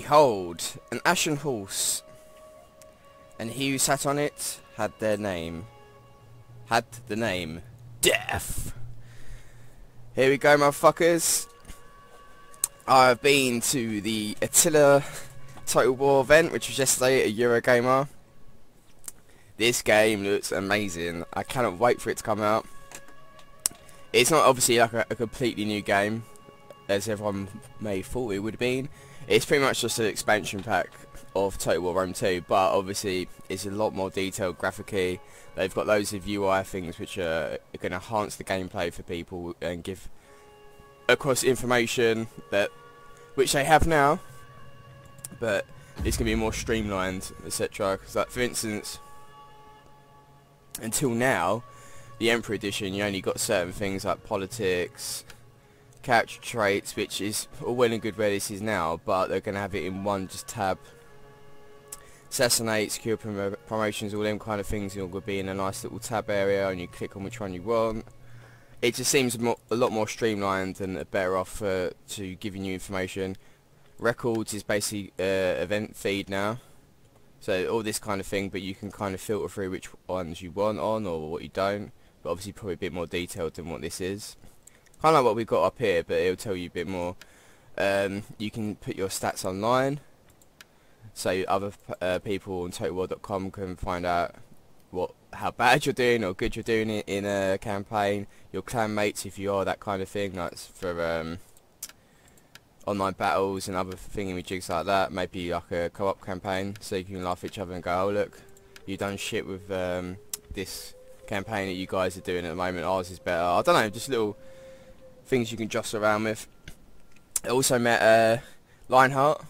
Behold, an ashen horse, and he who sat on it had the name Death. Here we go, motherfuckers. I've been to the Attila Total War event, which was yesterday at Eurogamer. This game looks amazing. I cannot wait for it to come out. It's not obviously like a completely new game, as everyone may thought it would have been. It's pretty much just an expansion pack of Total War Rome 2, but obviously it's a lot more detailed graphically. They've got loads of UI things which are going to enhance the gameplay for people and give across information that which they have now, but it's going to be more streamlined, etc. Because, like, for instance, until now, the Emperor Edition, you only got certain things like politics, character traits, which is all well and good where this is now, but they're going to have it in one just tab. Assassinate, secure promotions, all them kind of things, all going to be in a nice little tab area, and you click on which one you want. It just seems a lot more streamlined and better off to giving you information. Records is basically event feed now, so all this kind of thing, but you can kind of filter through which ones you want on or what you don't, but obviously probably a bit more detailed than what this is. Kind of like what we've got up here, but it'll tell you a bit more. You can put your stats online, so other people on TotalWar.com can find out how bad you're doing or good you're doing in a campaign. Your clan mates, if you are, that kind of thing. That's for online battles and other thingamajigs like that. Maybe like a co-op campaign, so you can laugh at each other and go, oh look, you've done shit with this campaign that you guys are doing at the moment, ours is better. I don't know, just little things you can jostle around with. I also met Lionheart,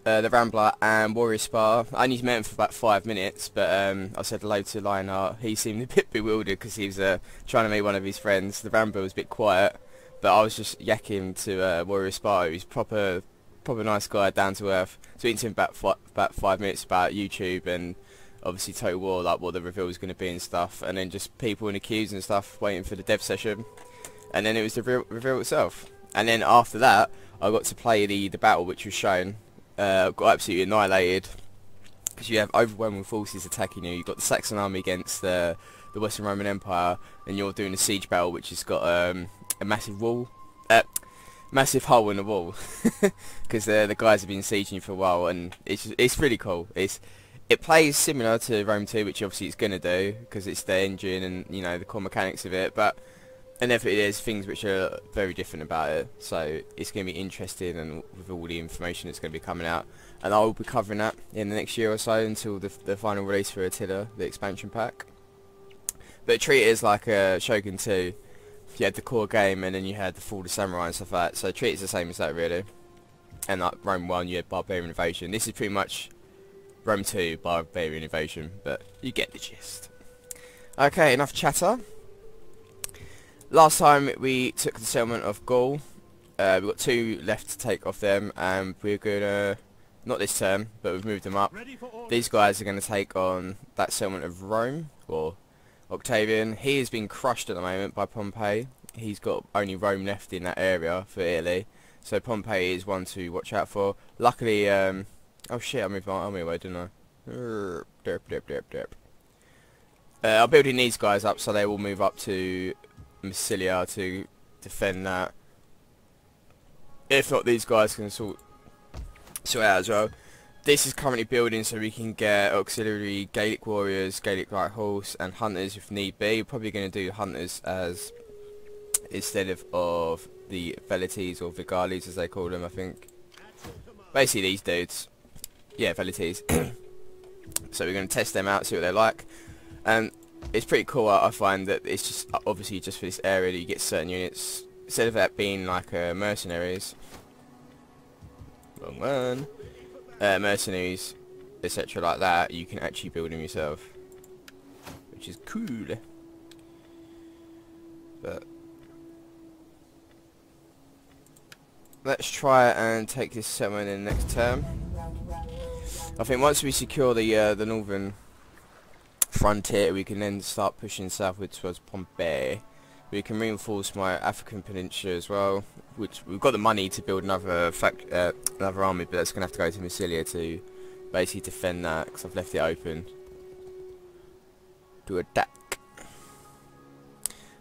the Rambler, and Warrior Spar. I only met him for about 5 minutes, but I said hello to Lionheart. He seemed a bit bewildered because he was trying to meet one of his friends. The Rambler was a bit quiet, but I was just yakking to Warrior Spar. He's proper nice guy, down to earth. Speaking to him about 5 minutes about YouTube and obviously Total War, like what the reveal was going to be and stuff, and then just people in the queues and stuff waiting for the dev session, and then it was the reveal itself. And then after that, I got to play the battle which was shown. Got absolutely annihilated because you have overwhelming forces attacking you. You've got the Saxon army against the Western Roman Empire, and you're doing a siege battle which has got a massive wall, massive hole in the wall, because the guys have been sieging you for a while, and it's really cool. It plays similar to Rome 2, which obviously it's gonna do because it's the engine and the core mechanics of it, but inevitably there's things which are very different about it, so it's going to be interesting, and with all the information that's going to be coming out, and I will be covering that in the next year or so until the final release for Attila, the expansion pack. But treat it as like a Shogun 2. You had the core game, and then you had the Fall of the Samurai and stuff like that, so treat it as the same as that really. And like Rome 1, you had Barbarian Invasion. This is pretty much Rome 2 Barbarian Invasion, but you get the gist. Okay, enough chatter. Last time we took the settlement of Gaul. We've got 2 left to take off them, and we're gonna, not this turn, but we've moved them up. These guys are gonna take on that settlement of Rome, or Octavian. He has been crushed at the moment by Pompey. He's got only Rome left in that area for Italy, so Pompey is one to watch out for. Luckily, oh shit, I moved my army away, didn't I? Derp. I'm building these guys up so they will move up to Massilia to defend that. If not, these guys can sort out as well. This is currently building so we can get auxiliary Gaelic warriors, Gaelic light horse, and hunters if need be. We're probably going to do hunters as instead of the velites or vigales as they call them, I think. Basically these dudes. Yeah, velites. So we're going to test them out, see what they're like, and it's pretty cool. I find that it's just obviously just for this area that you get certain units instead of that being like mercenaries. Wrong one. Mercenaries, etc. like that. You can actually build them yourself, which is cool. But let's try and take this settlement in the next term. I think once we secure the northern frontier, we can then start pushing southwards towards Pompey, We can reinforce my African peninsula as well, which we've got the money to build another another army, but that's going to have to go to Massilia to basically defend that, because I've left it open to attack.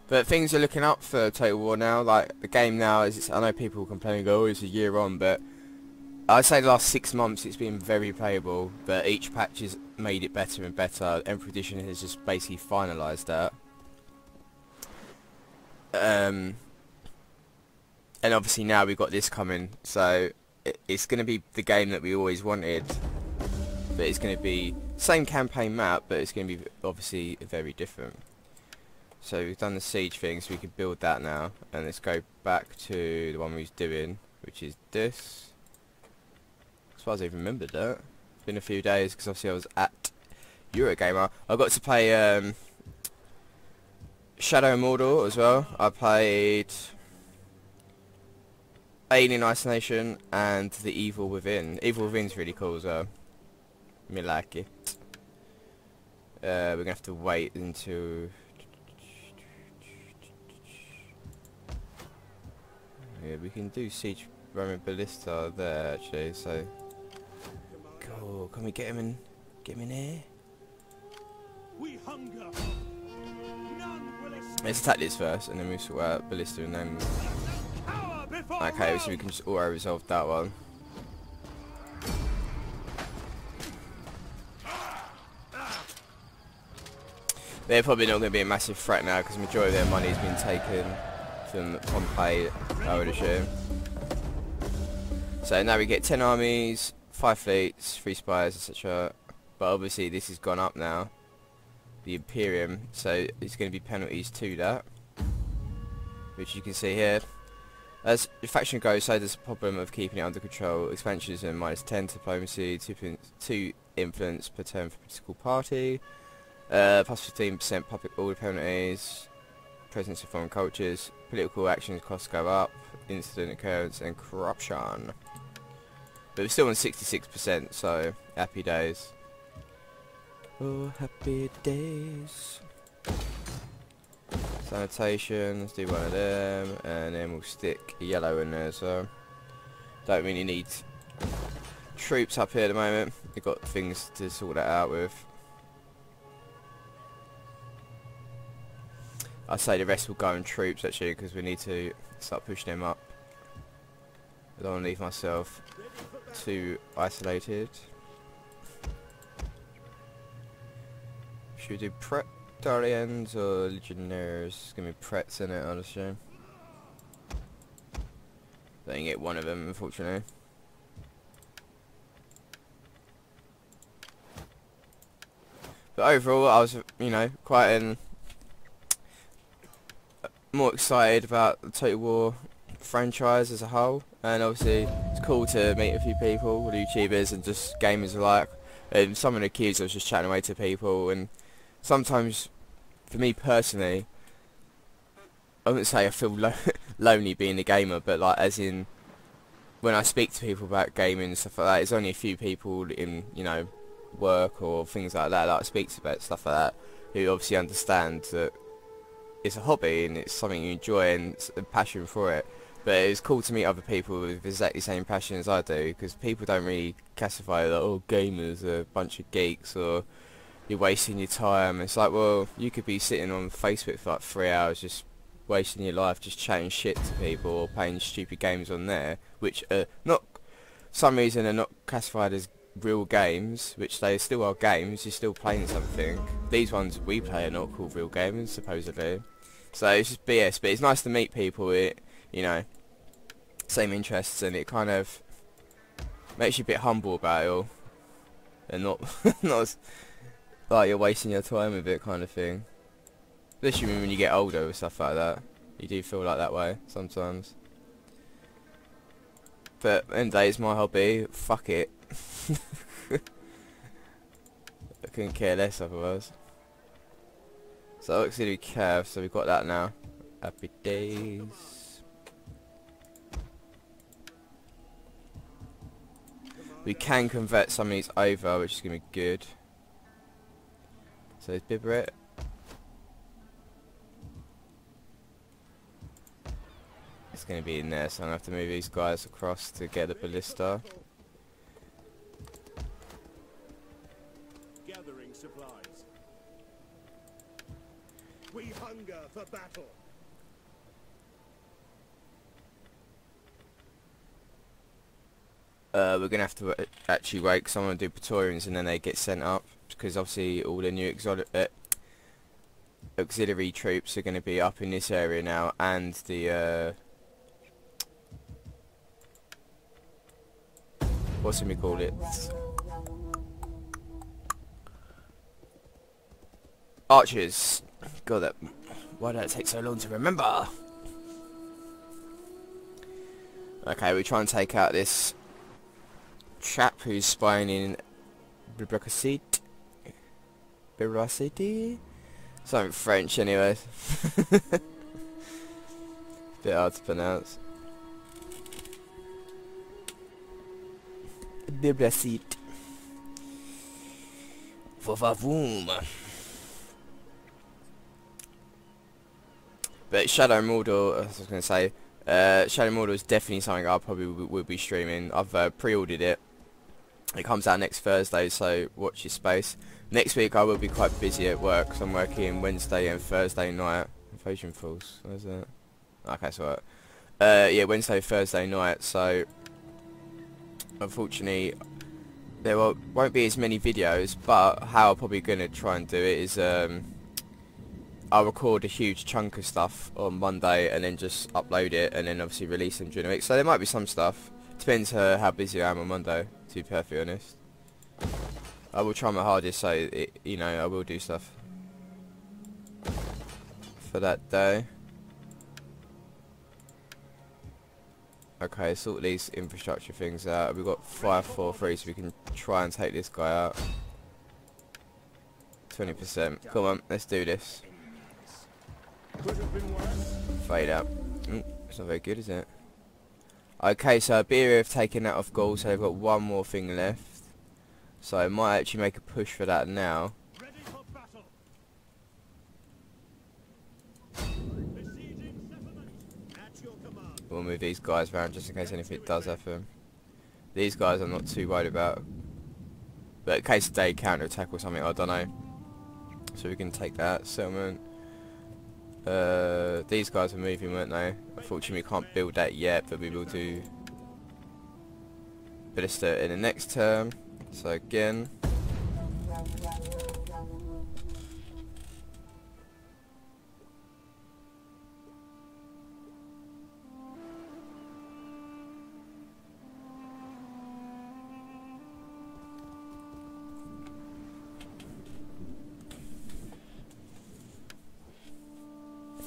But things are looking up for Total War now. Like, the game now, I know people complaining, oh, it's a year on, but I'd say the last 6 months it's been very playable, but each patch has made it better and better. Emperor Edition has just basically finalised that. And obviously now we've got this coming, so it's going to be the game that we always wanted, but it's going to be same campaign map, but it's going to be obviously very different. So we've done the siege thing, so we can build that now, and let's go back to the one we was doing, which is this. As far as I remembered that, it's been a few days because obviously I was at Eurogamer. I got to play Shadow and Mordor as well. I played Alien Isolation and The Evil Within. Evil Within's really cool as well. Me like it. We're gonna have to wait until. Yeah, we can do Siege Roman Ballista there actually. So, cool. Can we get him in? Get him in here. We hunger. Let's attack this first, and then we sort out Ballista, and then. Okay, so we can just auto-resolve that one. They're probably not going to be a massive threat now, because the majority of their money has been taken from Pompeii, I would assume. So now we get 10 armies, 5 fleets, 3 spies, etc. But obviously this has gone up now. The Imperium, so there's going to be penalties to that, which you can see here. As the faction goes, so there's a problem of keeping it under control. Expansions are -10 diplomacy, 2 influence per turn for political party, plus 15% public order penalties, presence of foreign cultures, political actions costs go up, incident occurrence and corruption. But we're still on 66%, so happy days. Oh, happy days. Sanitation, let's do one of them, and then we'll stick a yellow in there, so don't really need troops up here at the moment. We've got things to sort that out with. I'd say the rest will go in troops actually, because we need to start pushing them up. I don't want to leave myself too isolated. Should we do Praetarians or Legionnaires? It's gonna be Prets in it, I'd assume. They can get one of them, unfortunately. But overall, I was, you know, quite more excited about the Total War franchise as a whole, and obviously it's cool to meet a few people, YouTubers and just gamers alike. And some of the queues I was just chatting away to people, and sometimes, for me personally, I wouldn't say I feel lonely being a gamer, but like as in, when I speak to people about gaming and stuff like that, it's only a few people in, you know, work or things like that I speak to about stuff like that, who obviously understand that it's a hobby and it's something you enjoy and it's a passion for it. But it's cool to meet other people with exactly the same passion as I do, because people don't really classify that, oh, gamers are a bunch of geeks or you're wasting your time. It's like, well, you could be sitting on Facebook for like 3 hours just wasting your life just chatting shit to people or playing stupid games on there, which are not, some reason are not classified as real games, which they still are games, you're still playing something. These ones we play are not called real games, supposedly. So it's just BS, but it's nice to meet people with, you know, same interests, and it kind of makes you a bit humble about it all, and not not like you're wasting your time with it kind of thing. Especially when you get older and stuff like that, you do feel like that way sometimes. But at the end of the day, it's my hobby, fuck it. I couldn't care less otherwise. So auxiliary cav, so we've got that now. Happy days. We can convert some of these over, which is going to be good. So it's Biberette. going to be in there, so I'm going to have to move these guys across to get the ballista. Gathering supplies. We hunger for battle. We're going to have to actually wait, because I'm going to do Praetorians and then they get sent up, because obviously all the new auxiliary troops are going to be up in this area now, and the what's we call it, archers. God, that, why did it take so long to remember? Okay, we try and take out this chap who's spying in Bibracity. Something French anyway. Bit hard to pronounce. Bibracity. Vavavoom. But Shadow Mordor, as I was going to say, Shadow Mordor is definitely something I probably will be streaming. I've pre-ordered it. It comes out next Thursday, so watch your space. Next week I will be quite busy at work, because I'm working Wednesday and Thursday night. Invasion Falls, where's that? Okay, so yeah, Wednesday, Thursday night, so unfortunately there won't be as many videos, but how I'm probably going to try and do it is I'll record a huge chunk of stuff on Monday and then just upload it and then obviously release them during the week. So there might be some stuff. Depends how busy I am on Monday, to be perfectly honest. I will try my hardest, so you know, I will do stuff for that day. Okay, sort these infrastructure things out. We've got 543, so we can try and take this guy out. 20%. Come on, let's do this. Fade out. It's not very good, is it? Okay, so Iberia have taken that off Gaul, so they've got one more thing left. So I might actually make a push for that now. Ready for battle. Besieging settlements at your command. We'll move these guys around just in case anything does happen. These guys I'm not too worried about. But in case they counter-attack or something, I don't know. So we can take that settlement. These guys are moving, weren't they? Unfortunately we can't build that yet, but we will do ballista in the next term. So again,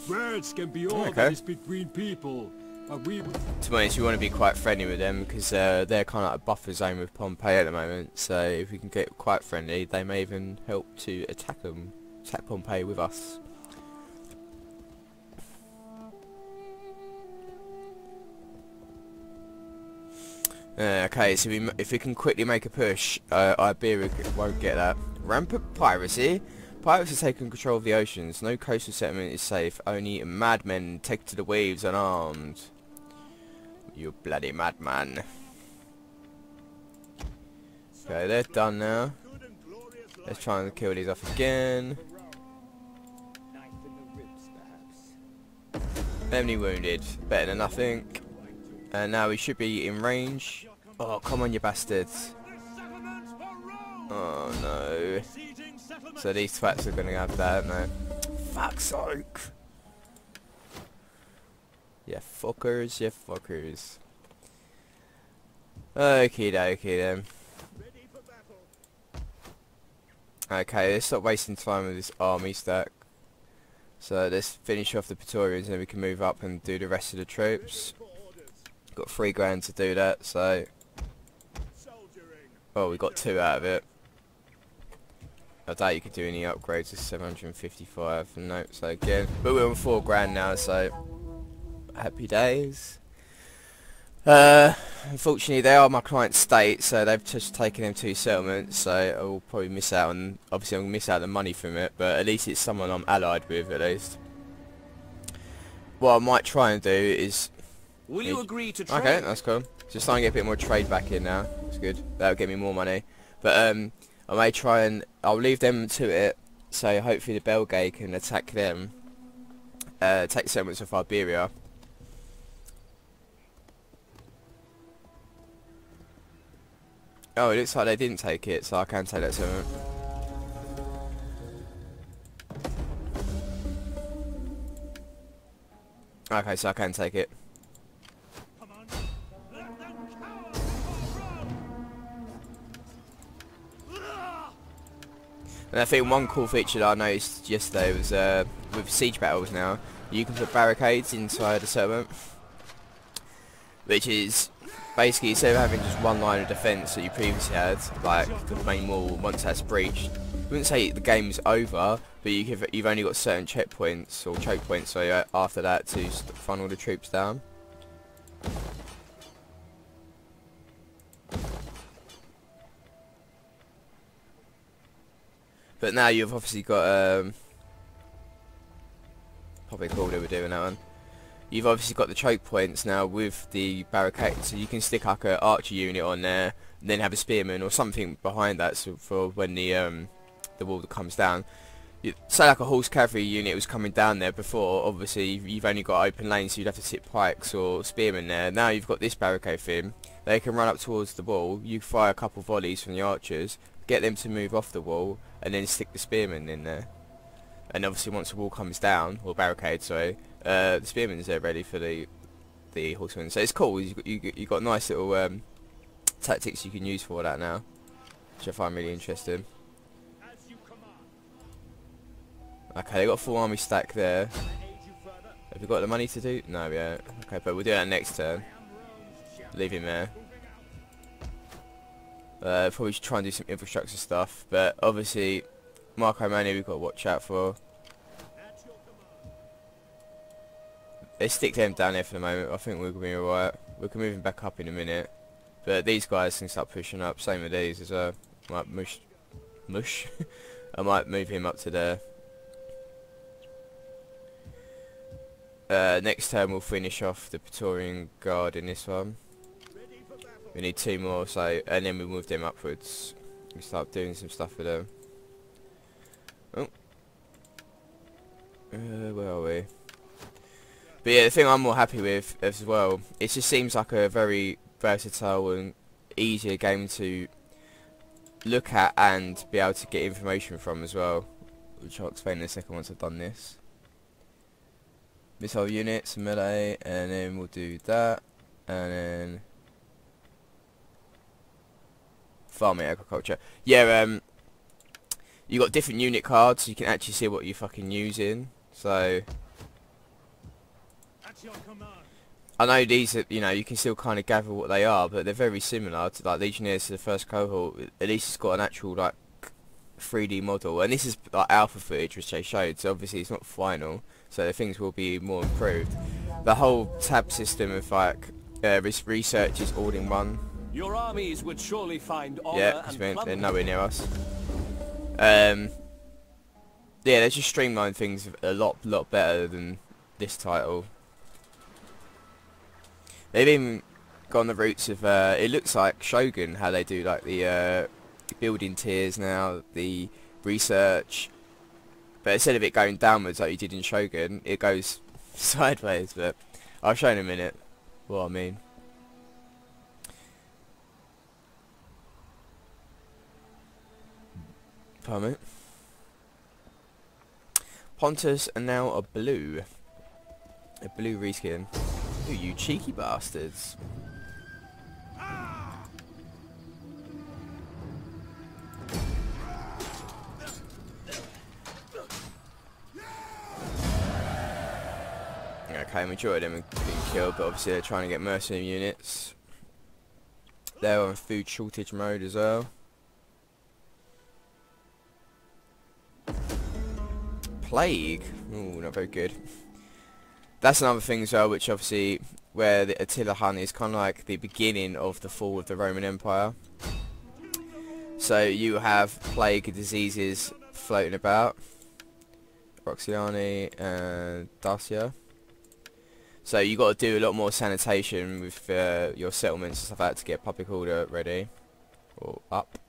Words can be all that is between people, but we... To be honest, you want to be quite friendly with them, because they're kind of like a buffer zone with Pompeii at the moment, so if we can get quite friendly, they may even help to attack Pompeii with us. Okay, so if we can quickly make a push, Iberia won't get that. Rampant piracy. Pirates have taken control of the oceans. No coastal settlement is safe. Only madmen take to the waves unarmed. You bloody madman. Okay, they're done now. Let's try and kill these off again. Enemy wounded. Better than nothing. And now we should be in range. Oh, come on, you bastards. Oh, no. So these twats are going to have that, no? Fuck's sake. Yeah, fuckers, yeah, fuckers. Okie dokie then. Okay, let's stop wasting time with this army stack. So let's finish off the Praetorians and then we can move up and do the rest of the troops. Got 3 grand to do that, so... Oh, we got 2 out of it. I doubt you could do any upgrades to 755. Nope, so again. But we're on 4 grand now, so... Happy days. Unfortunately, they are my client state, so they've just taken them 2 settlements, so I will probably miss out on... Obviously, I'm going to miss out on the money from it, but at least it's someone I'm allied with, at least. What I might try and do is... Will you agree to trade? Okay, that's cool. Just starting to get a bit more trade back in now. That's good. That'll get me more money. But I may try and I'll leave them to it. So hopefully the belgae can attack them. Take the settlements of Iberia. Oh, it looks like they didn't take it, so I can take that settlement. Okay, so I can take it. And I think one cool feature that I noticed yesterday was with siege battles now, you can put barricades inside the settlement, which is basically instead of having just one line of defence that you previously had, like the main wall, once that's breached, I wouldn't say the game's over, but you've only got certain checkpoints or choke points, so after that to funnel the troops down. But now you've obviously got probably cool they were doing that one. You've obviously got the choke points now with the barricades, so you can stick like an archer unit on there, and then have a spearman or something behind that, so for when the wall comes down. Say like a horse cavalry unit was coming down there before, obviously you've only got open lanes, so you'd have to sit pikes or spearmen there. Now you've got this barricade thing, they can run up towards the wall, you fire a couple volleys from the archers, get them to move off the wall, and then stick the spearmen in there. And obviously once the wall comes down, or barricade, sorry, the spearmen's there ready for the horsemen. So it's cool, you got nice little tactics you can use for that now, which I find really interesting. Okay, they got a full army stack there. Have we got the money to do? No, yeah. Okay, but we'll do that next turn. Leave him there. Probably should try and do some infrastructure stuff, but obviously Marco Mania we've got to watch out for. Let's stick them down there for the moment. I think we'll be alright. We can move him back up in a minute, but these guys can start pushing up. Same with these as well. Might mush. I might move him up to there. Next turn we'll finish off the Praetorian Guard in this one. We need 2 more, so and then we move them upwards. We start doing some stuff with them. Oh, where are we? But yeah, the thing I'm more happy with as well, it just seems like a very versatile and easier game to look at and be able to get information from as well, which I'll explain in a second once I've done this. Missile units, melee, and then we'll do that, and then farming, agriculture. Yeah, you got different unit cards, so you can actually see what you're fucking using. So I know these are, you know, you can still kind of gather what they are, but they're very similar to like Legionnaires to the first cohort. At least it's got an actual like 3D model, and this is like alpha footage which they showed, so obviously it's not final, so the things will be more improved. The whole tab system of like research is all in one. Your armies would surely find honor, yeah, because they're nowhere near us. Yeah, they just streamline things a lot better than this title. They've even gone the roots of it looks like Shogun, how they do like the building tiers now, the research, but instead of it going downwards like you did in Shogun, it goes sideways. But I'll show in a minute what I mean. Pardon me. Pontus are now a blue reskin. Ooh, you cheeky bastards. Okay, majority of them have been killed, but obviously they're trying to get mercenary units. They're on food shortage mode as well. Plague. Ooh, not very good. That's another thing as well, which obviously, where the Attila Hun is kind of like the beginning of the fall of the Roman Empire. So you have plague diseases floating about. Roxiani and Dacia. So you got to do a lot more sanitation with your settlements and stuff like that to get public order ready or up.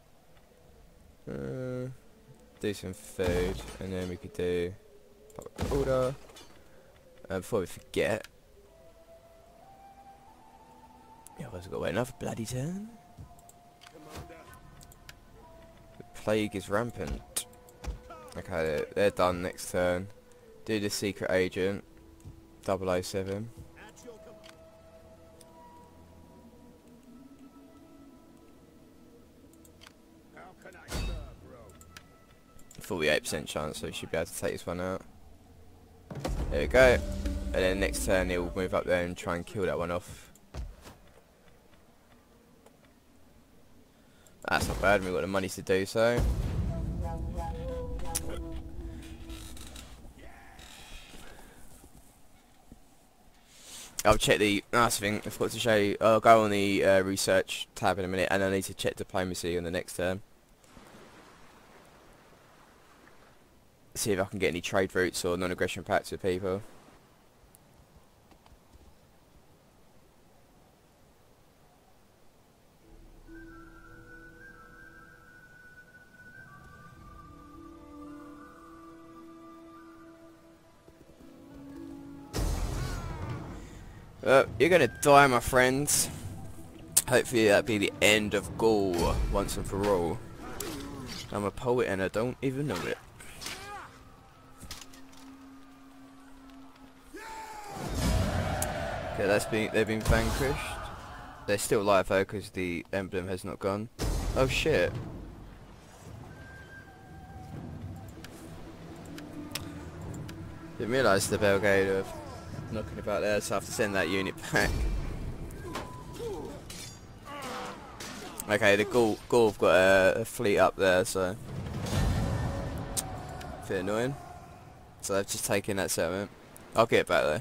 Do some food, and then we could do public order. Before we forget, yeah, I've got to wait another bloody turn. The plague is rampant. Okay, they're done next turn. Do the secret agent, 007. 48% chance, so we should be able to take this one out. There we go. And then next turn he'll move up there and try and kill that one off. That's not bad, we've got the money to do so. I'll check the last thing I forgot to show you. I'll go on the research tab in a minute, and I need to check diplomacy on the next turn. See if I can get any trade routes or non-aggression pacts with people. You're gonna die, my friends. Hopefully that'll be the end of Gaul once and for all. I'm a poet and I don't even know it. Okay, they've been vanquished. They're still alive though because the emblem has not gone. Oh shit. Didn't realise the belgae were knocking about there, so I have to send that unit back. Okay, the Gaul have got a fleet up there, so a bit annoying. So they've just taken that settlement. I'll get it back though.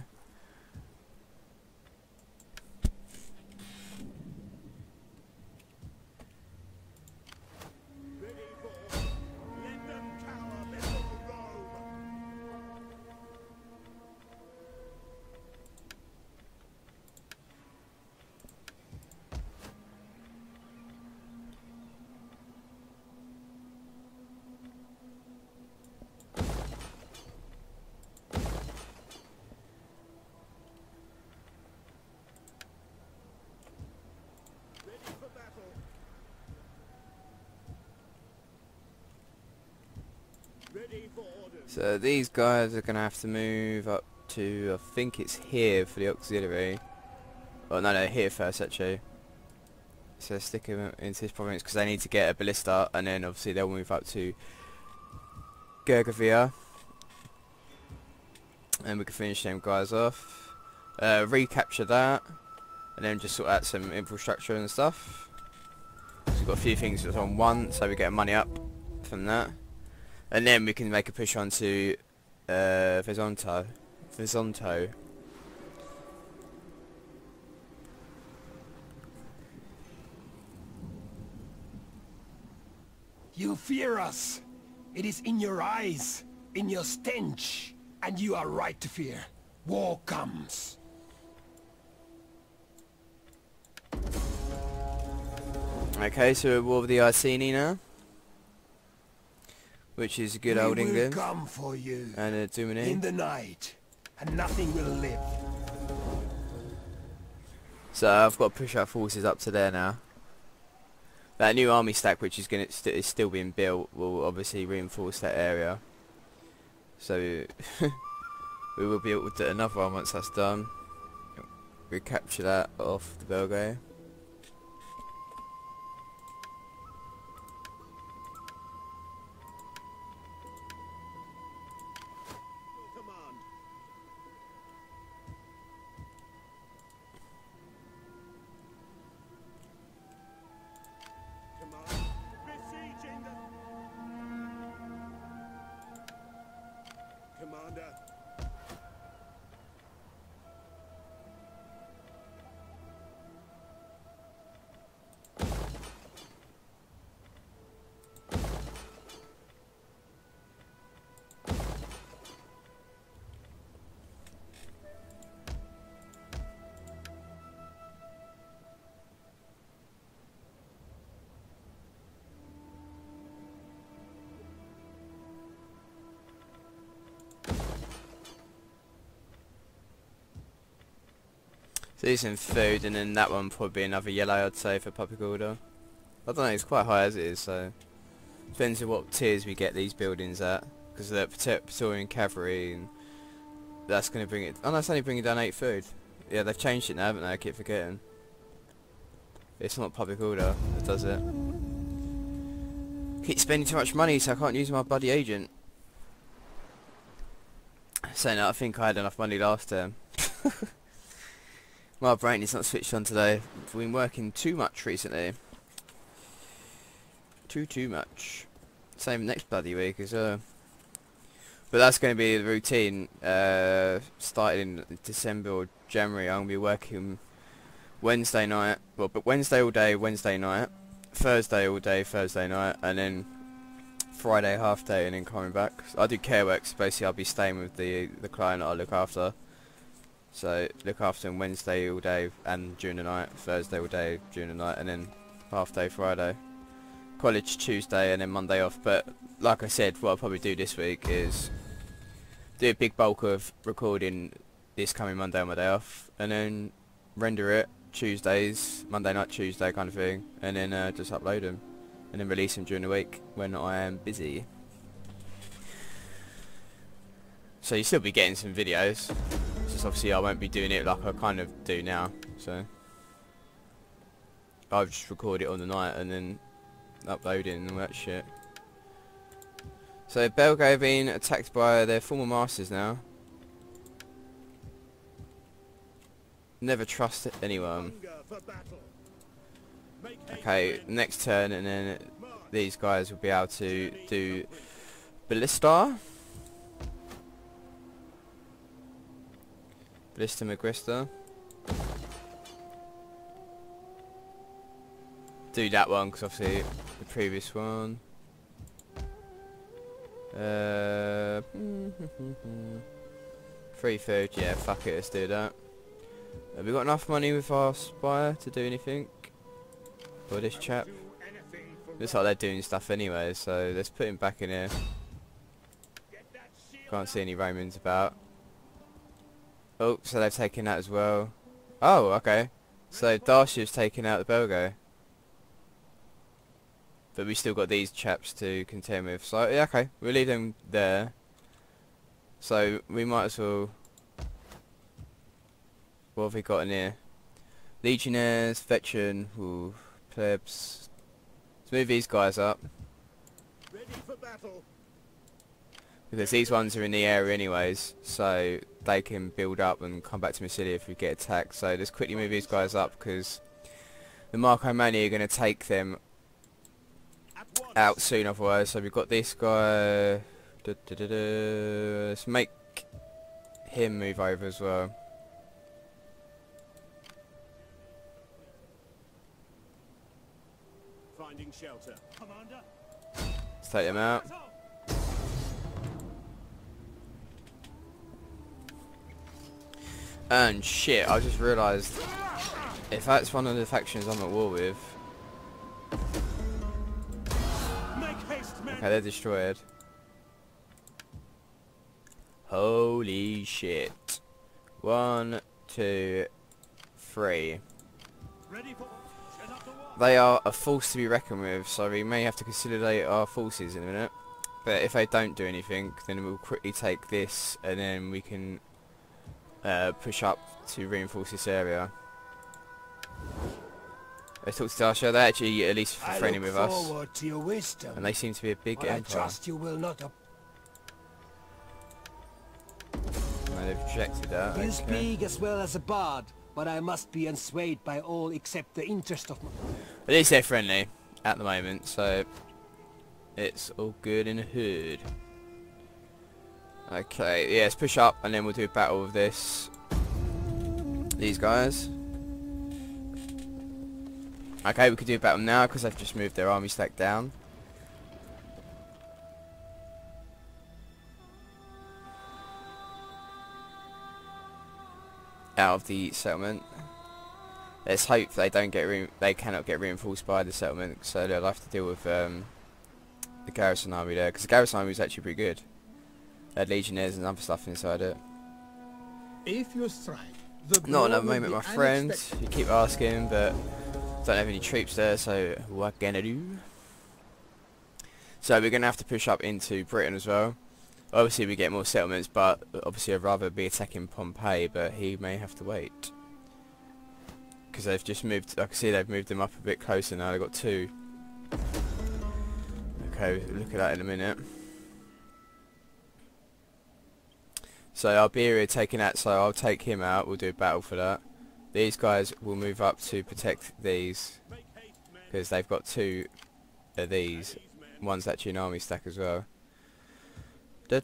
So these guys are going to have to move up to, I think it's here for the auxiliary. Well, no, here first actually. So stick them into this province because they need to get a ballista, and then obviously they'll move up to Gergovia. And we can finish them guys off. Recapture that, and then just sort out some infrastructure and stuff. So we've got a few things that's on one, so we get money up from that. And then we can make a push on to Vesonto. You fear us. It is in your eyes, in your stench. And you are right to fear. War comes. Okay, so we're war with the Iceni now. Which is good old England. Come for you and Dumini. In the night, and nothing will live. So I've got to push our forces up to there now. That new army stack, which is is still being built, will obviously reinforce that area. So we will be able to do another one once that's done. Recapture that off the belgae. Commander. So do some food, and then that one probably another yellow, I'd say, for public order. I don't know, it's quite high as it is, so depends on what tiers we get these buildings at, because the Praetorian cavalry, and that's going to bring it. Oh no, it's only bringing down 8 food. Yeah, they've changed it now, haven't they? I keep forgetting. It's not public order that does it. Keep spending too much money, so I can't use my bloody agent. Saying that, I think I had enough money last term. My brain is not switched on today. I've been working too much recently. Too much. Same next bloody week as well. But that's going to be the routine. Starting in December or January, I'm going to be working Wednesday night. Well, but Wednesday all day, Wednesday night. Thursday all day, Thursday night. And then Friday half day, and then coming back. So I do care work, so basically I'll be staying with the client that I look after. So look after him Wednesday all day and during the night, Thursday all day during the night, and then half day Friday. College Tuesday and then Monday off. But like I said, what I'll probably do this week is do a big bulk of recording this coming Monday on my day off, and then render it Tuesdays, Monday night, Tuesday kind of thing, and then just upload them, and then release them during the week when I am busy. So you'll still be getting some videos. Just obviously I won't be doing it like I kind of do now, so I'll just record it on the night and then upload it and all that shit. So belgae have been attacked by their former masters now. Never trust anyone. Okay, next turn, and then these guys will be able to do ballista. Ballista Magrista. Do that one because obviously the previous one. 3 food, yeah, fuck it, let's do that. Have we got enough money with our spire to do anything? For this chap? Looks like they're doing stuff anyway, so let's put him back in here. Can't see any Romans about. Oh, so they've taken that as well. Oh, okay. So Darcia's taken out the belgae. But we still got these chaps to contend with. So, yeah, okay. We'll leave them there. So, we might as well... What have we got in here? Legionnaires, veteran, ooh, plebs. Let's move these guys up. Ready for battle. Because these ones are in the area anyways, so they can build up and come back to Massilia if we get attacked. So let's quickly move these guys up, because the Marco Mani are going to take them out soon otherwise. So we've got this guy. Let's make him move over as well. Finding shelter. Commander. Let's take them out. And shit, I just realised if that's one of the factions I'm at war with. Okay, they're destroyed. Holy shit. 1, 2, 3. They are a force to be reckoned with, so we may have to consolidate our forces in a minute. But if they don't do anything, then we'll quickly take this, and then we can push up to reinforce this area. Let's talk to Dacia. They're actually at least friendly with us, to your wisdom, and they seem to be a big but empire. I trust you will not. No, they've rejected that. You Okay. speak as well as a bard, but I must be unswayed by all except the interest of my... At least they're friendly at the moment, so it's all good in the hood. Okay, yeah, let's push up, and then we'll do a battle with these guys. Okay, we could do a battle now because they've just moved their army stack down. Out of the settlement. Let's hope they don't get they cannot get reinforced by the settlement, so they'll have to deal with the garrison army there, because the garrison army is actually pretty good. They had legionnaires and other stuff inside it. If you strike, Not another moment, my friend. You keep asking, but don't have any troops there, so what gonna do? So we're gonna have to push up into Britain as well. Obviously we get more settlements, but obviously I'd rather be attacking Pompeii, but he may have to wait. Because they've just moved, I can see they've moved them up a bit closer now, they've got 2. Okay, look at that in a minute. So Iberia taking that, so I'll take him out, we'll do a battle for that. These guys will move up to protect these, because they've got 2 of these. One's actually an army stack as well. Oh,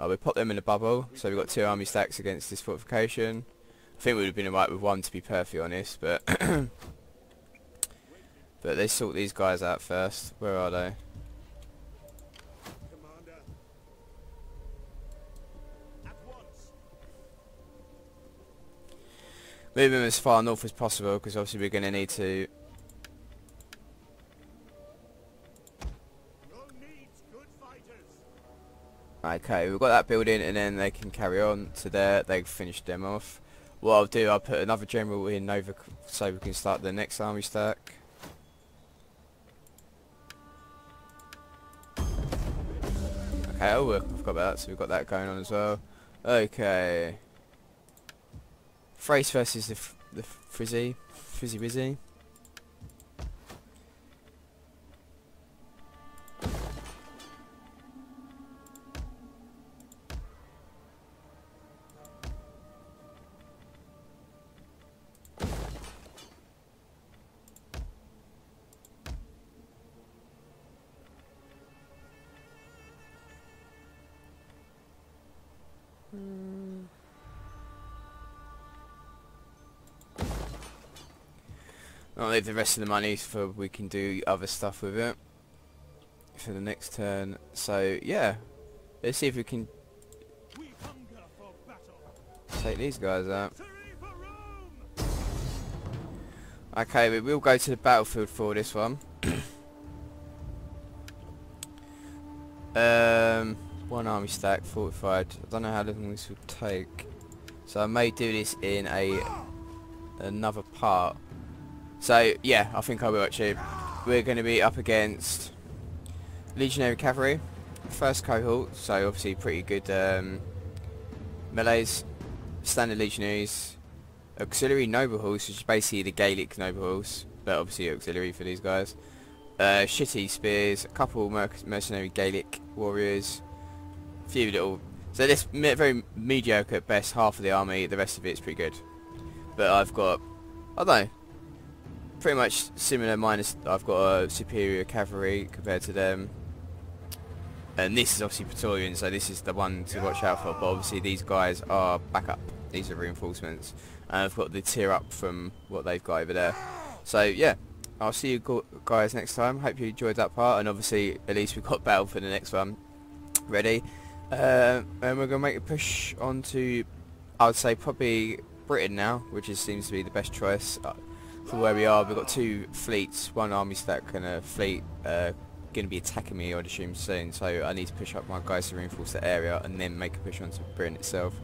we pop them in a bubble, so we've got 2 army stacks against this fortification. I think we would have been alright with 1, to be perfectly honest, but but they sort these guys out first. Where are they? Move them as far north as possible, because obviously we're going to need to. Okay, we've got that building, and then they can carry on to there. They've finished them off. What I'll do, I'll put another general in over, so we can start the next army stack. Okay, oh, I forgot about that, so we've got that going on as well. Okay. Thrace versus the Frizzy Wizzy. I'll leave the rest of the money for we can do other stuff with it for the next turn. So yeah, let's see if we can take these guys out. Okay, we will go to the battlefield for this one. One army stack, fortified. I don't know how long this will take, so I may do this in another part. So yeah, I think I will actually. We're going to be up against Legionary Cavalry, first cohort, so obviously pretty good melees, standard Legionaries, Auxiliary Noble Horse, which is basically the Gaelic Noble Horse, but obviously auxiliary for these guys. Shitty Spears, a couple mercenary Gaelic Warriors, a few little. So this very mediocre at best, half of the army, the rest of it's pretty good. But I've got, I don't know, pretty much similar, minus I've got a superior cavalry compared to them, and this is obviously Praetorian, so this is the one to watch out for. But obviously these guys are backup, these are reinforcements, and I've got the tier up from what they've got over there. So yeah, I'll see you guys next time. Hope you enjoyed that part, and obviously at least we've got battle for the next one ready, and we're gonna make a push on to, I would say probably Britain now, which seems to be the best choice. For where we are, we've got 2 fleets, 1 army stack and a fleet going to be attacking me, I'd assume, soon, so I need to push up my guys to reinforce the area and then make a push onto Britain itself,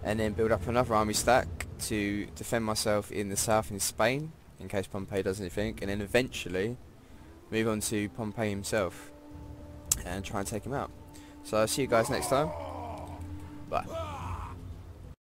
and then build up another army stack to defend myself in the south in Spain in case Pompey does anything, and then eventually move on to Pompey himself and try and take him out. So I'll see you guys next time. Bye.